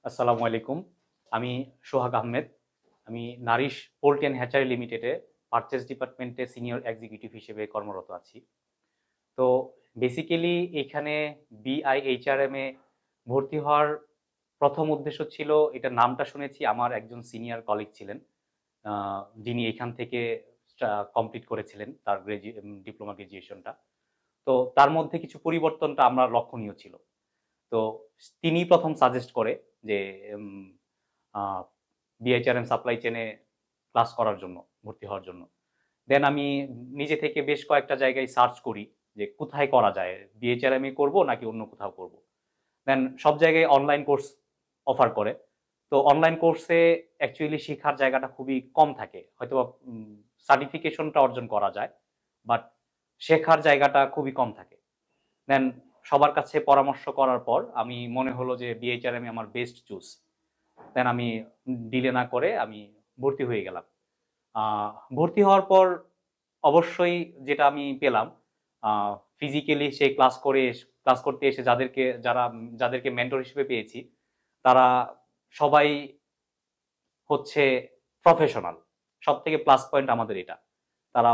আসসালামু আলাইকুম। আমি সোহাগ আহমেদ। আমি নারিশ পোল্ট্রি অ্যান্ড হ্যাচারি লিমিটেডে পারচেজ ডিপার্টমেন্টে সিনিয়র এক্সিকিউটিভ হিসেবে কর্মরত আছি। তো বেসিক্যালি এখানে বিআইএইচআরএম এ ভর্তি হওয়ার প্রথম উদ্দেশ্য ছিল, এটার নামটা শুনেছি, আমার একজন সিনিয়র কলিগ ছিলেন, যিনি এখান থেকে কমপ্লিট করেছিলেন তার ডিপ্লোমা গ্রাজুয়েশনটা। তো তার মধ্যে কিছু পরিবর্তনটা আমরা লক্ষণীয় ছিল। তো তিনি প্রথম সাজেস্ট করে যে বিএইচআরএম সাপ্লাই চেনে ক্লাস করার জন্য, ভর্তি হওয়ার জন্য। দেন আমি নিজে থেকে বেশ কয়েকটা জায়গায় সার্চ করি যে কোথায় করা যায়, বিএইচআরএম এ করবো নাকি অন্য কোথাও করব। দেন সব জায়গায় অনলাইন কোর্স অফার করে। তো অনলাইন কোর্সে অ্যাকচুয়ালি শেখার জায়গাটা খুবই কম থাকে, হয়তো সার্টিফিকেশনটা অর্জন করা যায়, বাট শেখার জায়গাটা খুবই কম থাকে। দেন সবার কাছে পরামর্শ করার পর আমি মনে হলো যে বিএইচআরএম আমার বেস্ট চুজ। দেন আমি ডিলে না করে আমি ভর্তি হয়ে গেলাম। ভর্তি হওয়ার পর অবশ্যই যেটা আমি পেলাম, ফিজিক্যালি সেই ক্লাস করতে এসে যাদেরকে মেন্টর হিসেবে পেয়েছি, তারা সবাই হচ্ছে প্রফেশনাল। সব থেকে প্লাস পয়েন্ট আমাদের এটা, তারা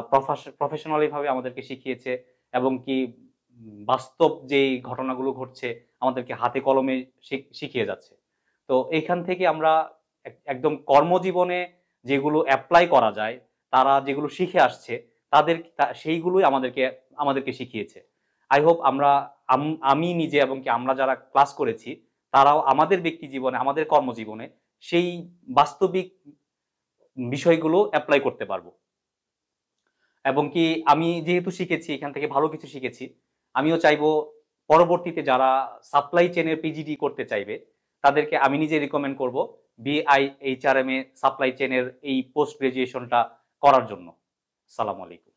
প্রফেশনালি ভাবে আমাদেরকে শিখিয়েছে, এবং কি বাস্তব যেই ঘটনাগুলো ঘটছে আমাদেরকে হাতে কলমে শিখিয়ে যাচ্ছে। তো এইখান থেকে আমরা একদম কর্মজীবনে যেগুলো অ্যাপ্লাই করা যায়, তারা যেগুলো শিখে আসছে সেইগুলোই আমাদেরকে শিখিয়েছে। আই হোপ আমি নিজে এবং কি আমরা যারা ক্লাস করেছি, তারাও আমাদের ব্যক্তি জীবনে, আমাদের কর্মজীবনে সেই বাস্তবিক বিষয়গুলো অ্যাপ্লাই করতে পারবো। এবং কি আমি যেহেতু শিখেছি, এখান থেকে ভালো কিছু শিখেছি, আমিও চাইবো পরবর্তীতে যারা সাপ্লাই চেনের পিজিডি করতে চাইবে, তাদেরকে আমি নিজে রিকমেন্ড করব বিআইএইচআরএম এ সাপ্লাই চেনের এই পোস্ট গ্রাজুয়েশনটা করার জন্য। আসসালামু আলাইকুম।